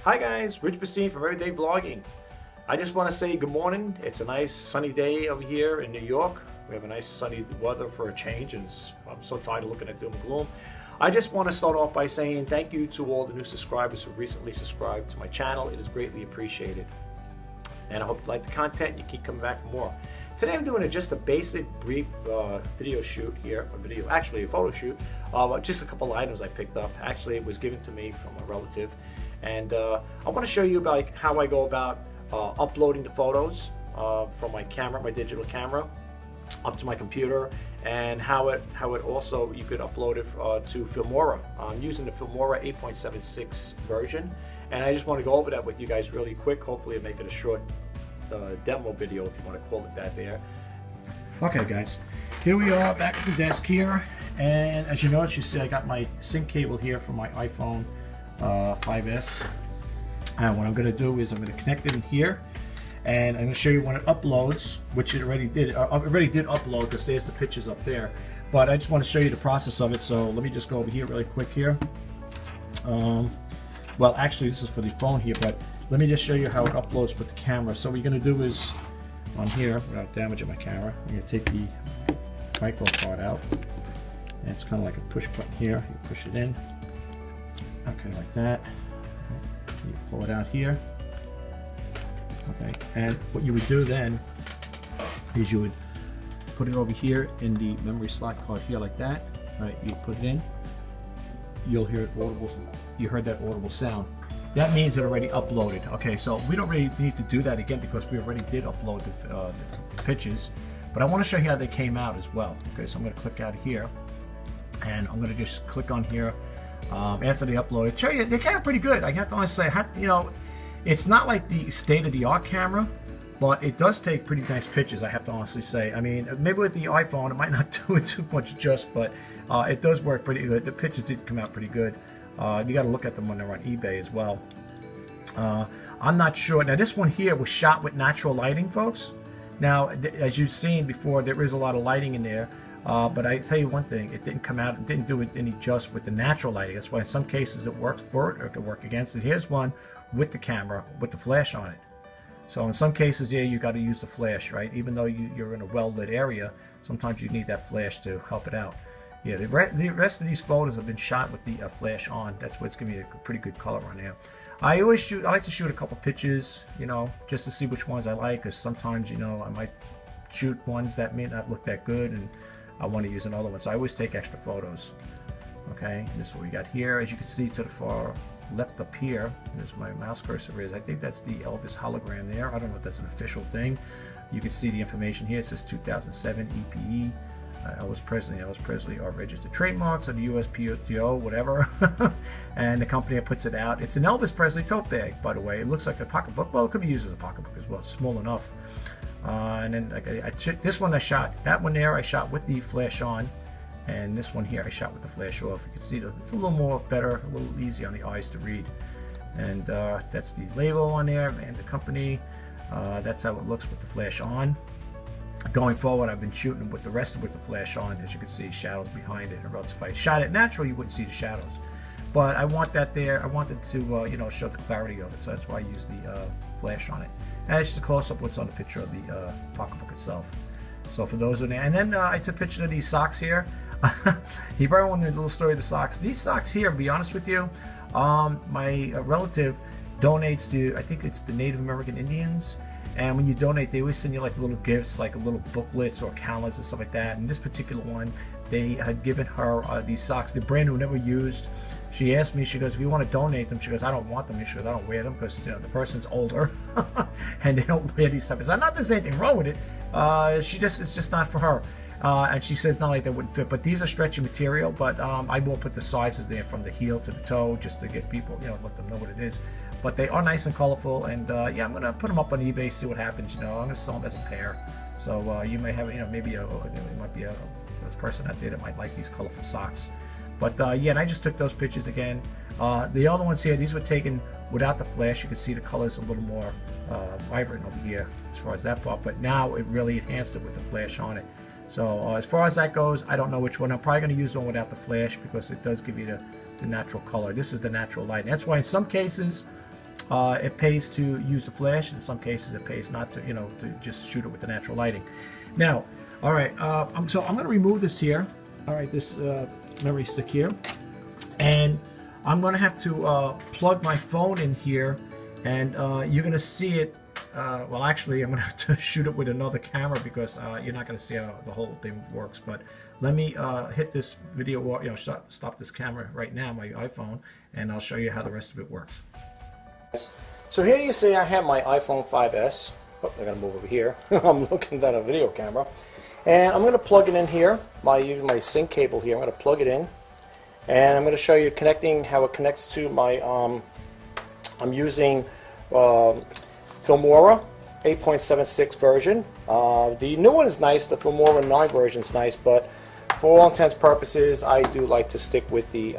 Hi guys, Rich Pasini from Everyday Vlogging. I just want to say good morning. It's a nice sunny day over here in New York. We have a nice sunny weather for a change, and I'm so tired of looking at doom and gloom. I just want to start off by saying thank you to all the new subscribers who recently subscribed to my channel. It is greatly appreciated. And I hope you like the content and you keep coming back for more. Today I'm doing just a basic, brief video shoot here, actually a photo shoot, just a couple items I picked up. Actually, it was given to me from a relative. And I want to show you about how I go about uploading the photos from my camera, my digital camera, up to my computer, and how it also you could upload it to Filmora. I'm using the Filmora 8.76 version, and I just want to go over that with you guys really quick. Hopefully I'll make it a short demo video, if you want to call it that there. Okay guys, here we are back at the desk here, and as you notice, you see I got my sync cable here for my iPhone 5S, and what I'm going to do is I'm going to connect it in here, and I'm going to show you when it uploads, which it already did. It already did upload because there's the pictures up there, but I just want to show you the process of it. So let me just go over here really quick here. Well, actually this is for the phone here, but let me just show you how it uploads for the camera. So what you're going to do is on here, without damaging my camera, I'm going to take the micro part out, and it's kind of like a push button here. You push it in. Okay, like that. You pull it out here. Okay, and what you would do then is you would put it over here in the memory slot card here, like that. Right, you put it in. You'll hear it audible. You heard that audible sound. That means it already uploaded. Okay, so we don't really need to do that again because we already did upload the pictures. But I want to show you how they came out as well. Okay, so I'm going to click out of here, and I'm going to just click on here. After they upload it, show you they're kind of pretty good. I have to honestly say, you know, it's not like the state-of-the-art camera, but it does take pretty nice pictures. I have to honestly say. I mean, maybe with the iPhone it might not do it too much just, but it does work pretty good. The pictures did come out pretty good. You got to look at them when they're on eBay as well. I'm not sure. Now this one here was shot with natural lighting, folks. Now, as you've seen before, there is a lot of lighting in there. But I tell you one thing, it didn't come out, it didn't do it any just with the natural lighting. That's why in some cases it works for it or it could work against it. Here's one with the camera, with the flash on it. So in some cases, yeah, you got to use the flash, right? Even though you're in a well-lit area, sometimes you need that flash to help it out. Yeah, the rest of these photos have been shot with the flash on. That's what's giving me a pretty good color on there. I like to shoot a couple pictures, you know, just to see which ones I like, because sometimes, you know, I might shoot ones that may not look that good, and I want to use another one, so I always take extra photos. Okay, this is what we got here. As you can see to the far left up here, there's my mouse cursor is. I think that's the Elvis hologram there. I don't know if that's an official thing. You can see the information here. It says 2007 EPE. Elvis Presley are registered trademarks of the USPTO, whatever. And the company that puts it out. It's an Elvis Presley tote bag, by the way. It looks like a pocketbook. Well, it could be used as a pocketbook as well. It's small enough. And then this one I shot, that one there I shot with the flash on, and this one here I shot with the flash off. You can see that it's a little more better, a little easier on the eyes to read. And that's the label on there and the company. That's how it looks with the flash on. Going forward, I've been shooting with the rest with the flash on. As you can see, shadows behind it, or else if I shot it natural, you wouldn't see the shadows. But I want that there. I wanted to you know, show the clarity of it, so that's why I use the flash on it. And it's just a close-up of what's on the picture of the pocketbook itself. So for those in there, and then I took pictures of these socks here. He brought one, the little story of the socks. These socks here, to be honest with you, my relative donates to, I think it's the Native American Indians. And when you donate, they always send you like little gifts, like little booklets or calendars and stuff like that. And this particular one, they had given her these socks. They're brand new, never used. She asked me, she goes, if you want to donate them, she goes, I don't want them. She goes, I don't wear them because, you know, the person's older and they don't wear these stuff. It's not that there's anything wrong with it. It's just not for her. And she said not like they wouldn't fit, but these are stretchy material. But I will put the sizes there from the heel to the toe just to get people, you know, let them know what it is. But they are nice and colorful, and yeah, I'm gonna put them up on eBay, see what happens. You know, I'm gonna sell them as a pair. So you may have, you know, maybe it might be a person out there that might like these colorful socks. But yeah, and I just took those pictures again. The other ones here, these were taken without the flash. You can see the colors a little more vibrant over here as far as that part. But now it really enhanced it with the flash on it. So as far as that goes, I don't know which one. I'm probably going to use one without the flash because it does give you the natural color. This is the natural light. That's why in some cases, it pays to use the flash. In some cases, it pays not to, to just shoot it with the natural lighting. Now, all right, so I'm going to remove this here. All right, this memory stick here, and I'm going to have to plug my phone in here, and you're going to see it. Well, actually, I'm going to have to shoot it with another camera because you're not going to see how the whole thing works. But let me hit this video, stop this camera right now, my iPhone, and I'll show you how the rest of it works. So here you see I have my iPhone 5S. Oh, I got to move over here. I'm looking at a video camera. And I'm going to plug it in here, using my sync cable here. I'm going to plug it in. And I'm going to show you how it connects to my, I'm using Filmora 8.76 version. The new one is nice, the Filmora 9 version is nice, but for all intents and purposes, I do like to stick with the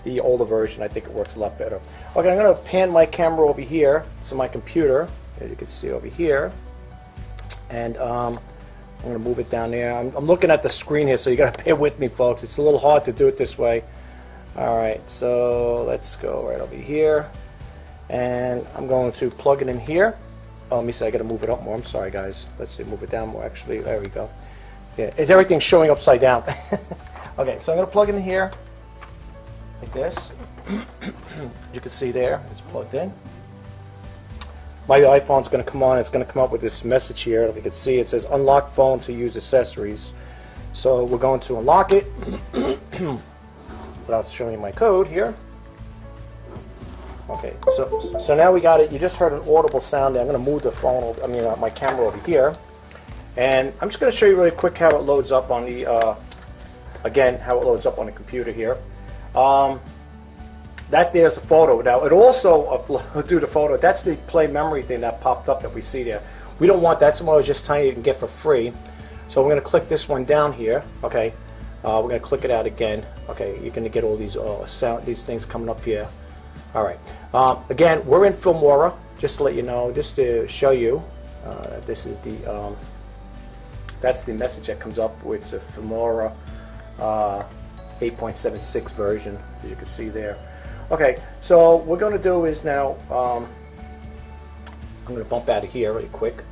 the older version. I think it works a lot better. Okay, I'm going to pan my camera over here to my computer, as you can see over here, and I'm going to move it down there. I'm looking at the screen here, so you got to bear with me, folks. It's a little hard to do it this way. All right, so let's go right over here, and I'm going to plug it in here. Oh, let me see. I got to move it up more. I'm sorry, guys. Let's see. Move it down more. Actually, there we go. Yeah, everything's showing upside down. Okay, so I'm going to plug it in here like this. You can see there, it's plugged in. My iPhone's going to come on. It's going to come up with this message here. If you can see, it says unlock phone to use accessories. So we're going to unlock it without showing you my code here. Okay, so now we got it. You just heard an audible sound there. I'm going to move the phone, my camera over here, and I'm just going to show you really quick how it loads up on the again, how it loads up on the computer here. That there's a photo. Now it also do the photo. That's the play memory thing that popped up that we see there. We don't want that. Someone was just telling you can get for free. So we're going to click this one down here. Okay, we're going to click it out again. Okay, you're going to get all these these things coming up here. All right. Again, we're in Filmora. Just to let you know, just to show you, this is the that's the message that comes up with the Filmora 8.76 version, as you can see there. Okay, so what we're going to do is now, I'm going to bump out of here really quick,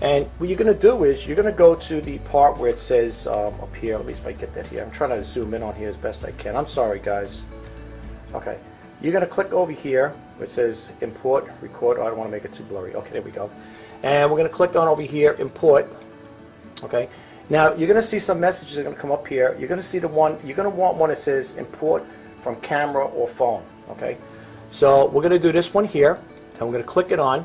and what you're going to do is you're going to go to the part where it says up here. Let me see if I get that here. I'm trying to zoom in on here as best I can. I'm sorry, guys. Okay, you're going to click over here where it says import, record. Oh, I don't want to make it too blurry. Okay, there we go. And we're going to click on over here, import. Okay. Now you're going to see some messages that are going to come up here. You're going to see the one, you're going to want one that says import from camera or phone. Okay, so we're going to do this one here, and we're going to click it on.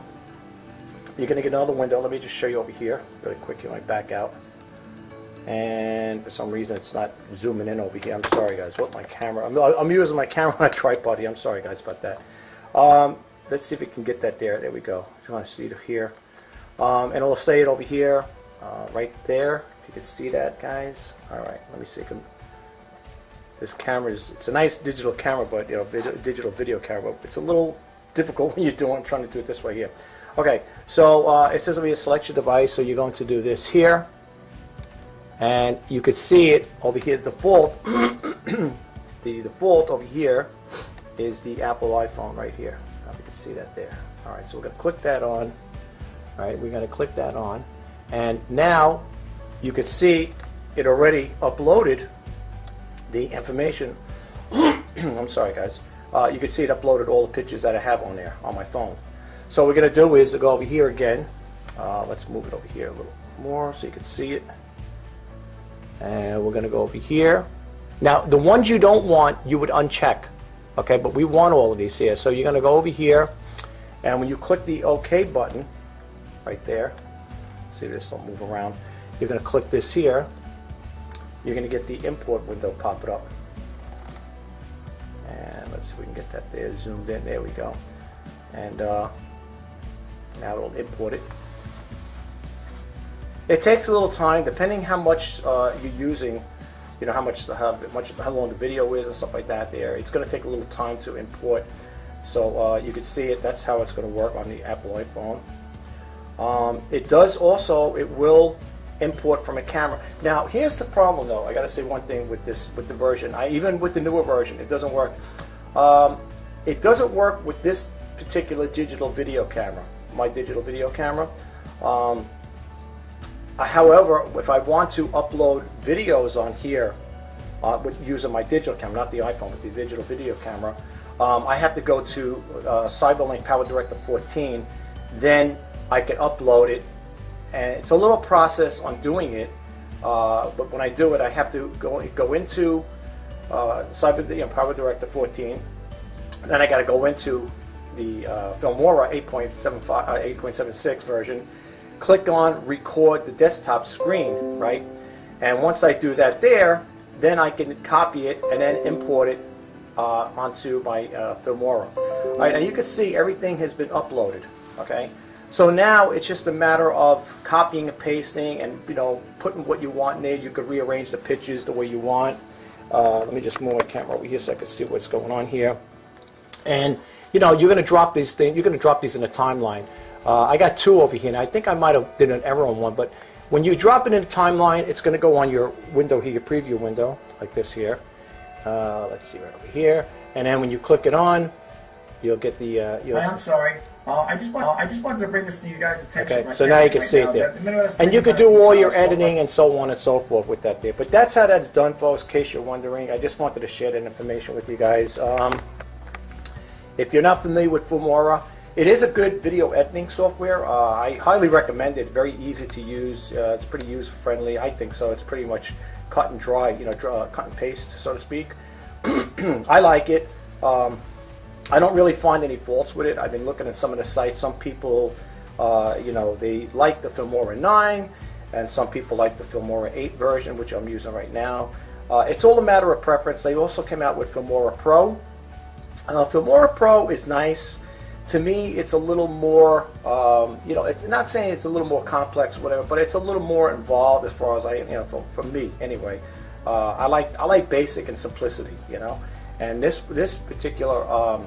You're going to get another window. Let me just show you over here really quick. You might back out, and for some reason it's not zooming in over here. I'm sorry, guys. What, my camera? I'm using my camera on a tripod here. I'm sorry, guys, about that. Let's see if we can get that there. There we go. If you want to see it here, and it'll say it over here, right there. If you can see that, guys. All right, let me see. This camera it's a nice digital camera, but digital video camera. It's a little difficult when you're trying to do it this way here. Okay, so it says over here select your device. So you're going to do this here, and you could see it over here. Default, the default over here is the Apple iPhone right here. You can see that there. All right, so we're going to click that on. All right, we're going to click that on, and now you could see it already uploaded the information. I'm sorry, guys. You can see it uploaded all the pictures that I have on there on my phone. So what we're going to do is go over here again. Let's move it over here a little more so you can see it. And we're going to go over here. Now, the ones you don't want, you would uncheck. Okay, but we want all of these here. So you're going to go over here, and when you click the OK button right there, see this don't move around. You're going to click this here. You're going to get the import window pop it up. And let's see if we can get that there zoomed in. There we go. And now it'll import it. It takes a little time, depending how much you're using, how long the video is and stuff like that there. It's going to take a little time to import. So you can see it. That's how it's going to work on the Apple iPhone. It does also, it will import from a camera. Now here's the problem though. I got to say one thing with the version. Even with the newer version, it doesn't work. It doesn't work with this particular digital video camera, my digital video camera. However, if I want to upload videos on here using my digital camera, not the iPhone, but the digital video camera, I have to go to CyberLink PowerDirector 14. Then I can upload it, and it's a little process on doing it. But when I do it, I have to go into PowerDirector 14. Then I got to go into the Filmora 8.76 version. Click on record the desktop screen, right? And once I do that there, then I can copy it and then import it onto my Filmora. All right, now you can see everything has been uploaded. Okay, so now it's just a matter of copying and pasting, and putting what you want in there. You could rearrange the pictures the way you want. Let me just move my camera over here so I can see what's going on here. And you're going to drop these things. You're going to drop these in a timeline. I got two over here, and I think I might have did an error on one. But when you drop it in a timeline, it's going to go on your window here, your preview window, like this here. Let's see, right over here. And then when you click it on, you'll get the. I'm sorry. I just wanted to bring this to you guys' attention. Okay, so now you can see it there. And you could do all your editing and so on and so forth with that there. But that's how that's done, folks, in case you're wondering. I just wanted to share that information with you guys. If you're not familiar with Filmora, it is a good video editing software. I highly recommend it. Very easy to use. It's pretty user-friendly. I think so. It's pretty much cut and dry, cut and paste, so to speak. I like it. I don't really find any faults with it. I've been looking at some of the sites. Some people, they like the Filmora 9, and some people like the Filmora 8 version, which I'm using right now. It's all a matter of preference. They also came out with Filmora Pro. Filmora Pro is nice. To me, it's a little more, it's not saying it's a little more complex, whatever, but it's a little more involved as far as for me anyway. I like basic and simplicity, and this particular,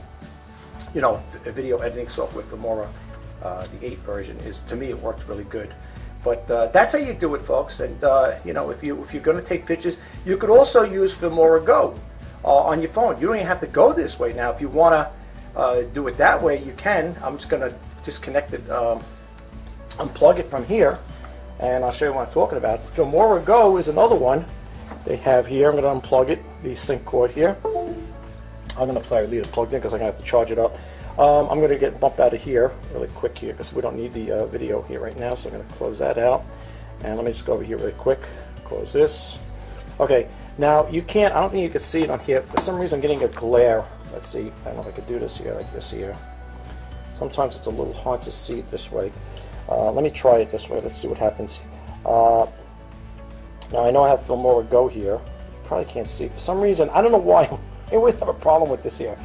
video editing software, Filmora, the 8 version to me, it works really good. But that's how you do it, folks. And if you're going to take pictures, you could also use Filmora Go on your phone. You don't even have to go this way now. If you want to do it that way, you can. I'm just going to disconnect it, unplug it from here, and I'll show you what I'm talking about. Filmora Go is another one they have here. I'm going to unplug it, the sync cord here. I'm going to leave it plugged in because I'm going to have to charge it up. I'm going to bump out of here really quick here because we don't need the video here right now, so I'm going to close that out. And let me just go over here really quick, close this. Okay, now you can't, I don't think you can see it on here. For some reason I'm getting a glare. Let's see, I don't know if I could do this here, like this here. Sometimes it's a little hard to see it this way. Let me try it this way, let's see what happens. Now I know I have Filmora Go here. You probably can't see. For some reason, I don't know why, I always have a problem with this here.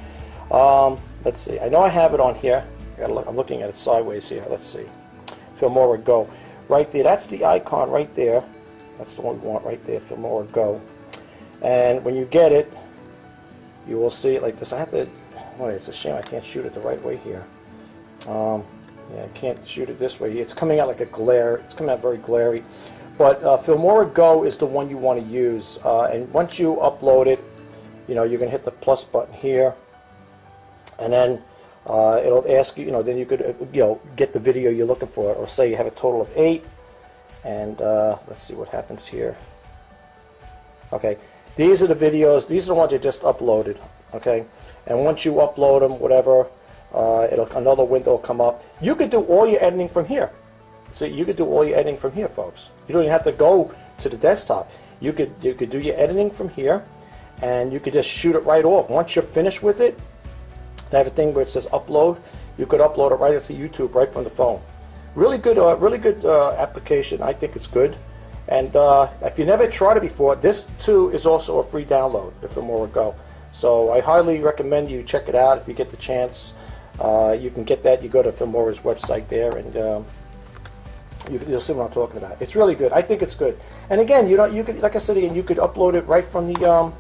Let's see, I know I have it on here. I'm looking at it sideways here, let's see. Filmora Go. Right there, that's the icon right there. That's the one we want right there, Filmora Go. And when you get it, you will see it like this. I have to, it's a shame I can't shoot it the right way here. Yeah, I can't shoot it this way. It's coming out like a glare. It's coming out very glary. But Filmora Go is the one you want to use. And once you upload it, you're going to hit the plus button here. And then it'll ask you, then you could, get the video you're looking for. Or say you have a total of 8. And let's see what happens here. Okay, these are the videos. These are the ones you just uploaded. Okay, and once you upload them, whatever, another window will come up. You could do all your editing from here. So you could do all your editing from here, folks. You don't even have to go to the desktop. You could do your editing from here, and you could just shoot it right off. Once you're finished with it, they have a thing where it says upload. You could upload it right to YouTube, right from the phone. Really good application. I think it's good. And if you never tried it before, this too is also a free download, the Filmora Go. So I highly recommend you check it out if you get the chance. You can get that. You go to Filmora's website there, and you'll see what I'm talking about. It's really good. I think it's good. And again, you could, like I said again, you could upload it right from the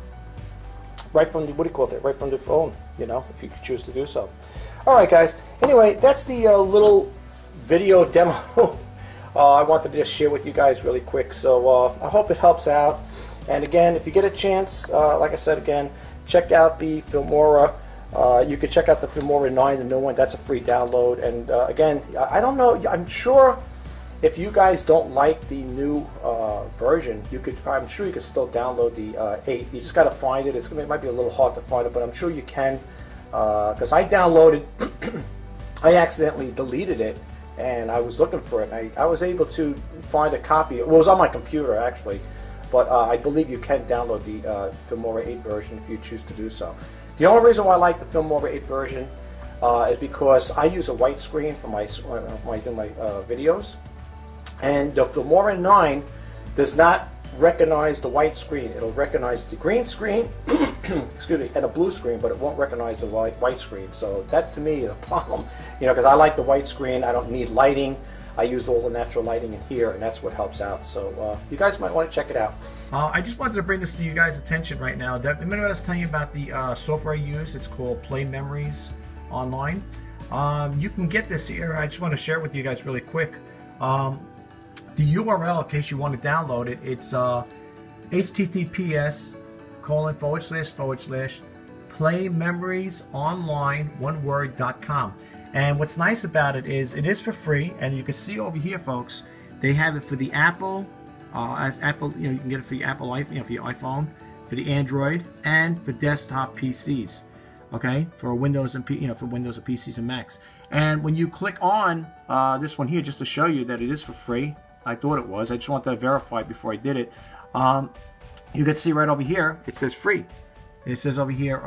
right from the phone. If you choose to do so. All right, guys. Anyway, that's the little video demo I wanted to just share with you guys really quick. So I hope it helps out. And again, if you get a chance, like I said again, check out the Filmora You can check out the Filmora 9, the new one. That's a free download. And again, I don't know. I'm sure if you guys don't like the new version, I'm sure you could still download the 8. You just got to find it. It might be a little hard to find it, but I'm sure you can. Because I downloaded, I accidentally deleted it, and I was looking for it. And I was able to find a copy. Well, it was on my computer actually, but I believe you can download the Filmora 8 version if you choose to do so. The only reason why I like the Filmora 8 version is because I use a white screen for when I do my videos, and the Filmora 9 does not recognize the white screen. It'll recognize the green screen, excuse me, and a blue screen, but it won't recognize the white screen. So that to me is a problem, because I like the white screen. I don't need lighting. I use all the natural lighting in here, and that's what helps out. So you guys might want to check it out. I just wanted to bring this to you guys' attention right now. The minute I was telling you about the software I use, it's called Play Memories Online. You can get this here. I just want to share it with you guys really quick. The URL, in case you want to download it, it's https://playmemoriesonline.com. And what's nice about it is for free, and you can see over here, folks, they have it for the Apple, Apple, you can get it for your Apple, for your iPhone, for the Android, and for desktop PCs. Okay, for Windows and for Windows or PCs and Macs. And when you click on this one here, just to show you that it is for free, I thought it was. I just wanted to verify it before I did it. You can see right over here, it says free. It says over here,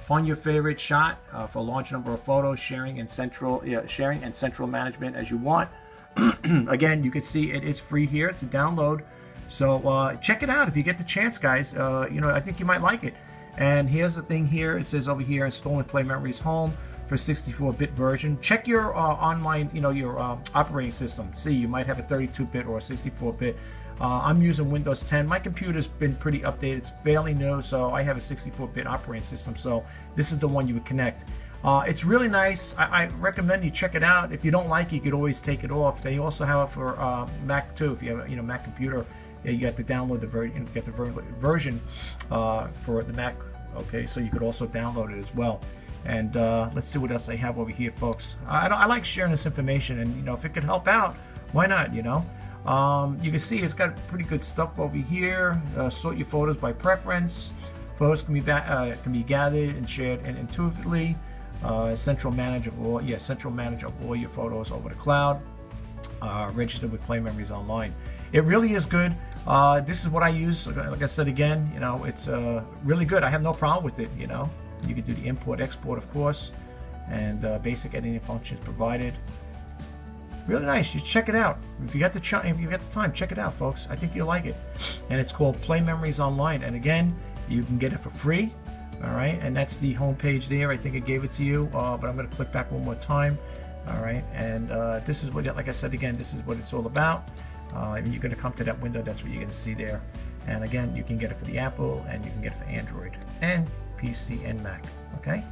find your favorite shot for a large number of photos, sharing and central management as you want. Again, you can see it is free here to download. So check it out if you get the chance, guys. I think you might like it. And here's the thing here. It says over here, install and play Memories Home for 64-bit version. Check your online, your operating system. See, you might have a 32-bit or a 64-bit. I'm using Windows 10. My computer's been pretty updated. It's fairly new, so I have a 64-bit operating system. So this is the one you would connect. It's really nice. I recommend you check it out. If you don't like it, you could always take it off. They also have it for Mac too. If you have a Mac computer, you have to download the version to get the version for the Mac. Okay, so you could also download it as well. And let's see what else they have over here, folks. I like sharing this information, and if it could help out, why not? You can see it's got pretty good stuff over here. Sort your photos by preference. Photos can be gathered and shared intuitively. Central manage of all your photos over the cloud. Registered with Play Memories Online. It really is good. This is what I use. Like I said again, it's really good. I have no problem with it. You can do the import, export, of course, and basic editing functions provided. Really nice. Just check it out. If you got the time, check it out, folks. I think you'll like it. And it's called Play Memories Online. And again, you can get it for free. All right, and that's the home page there. I think it gave it to you, but I'm going to click back one more time. All right, and this is what, like I said again, this is what it's all about. And you're going to come to that window. That's what you're going to see there. And again, you can get it for the Apple, and you can get it for Android and PC and Mac. Okay.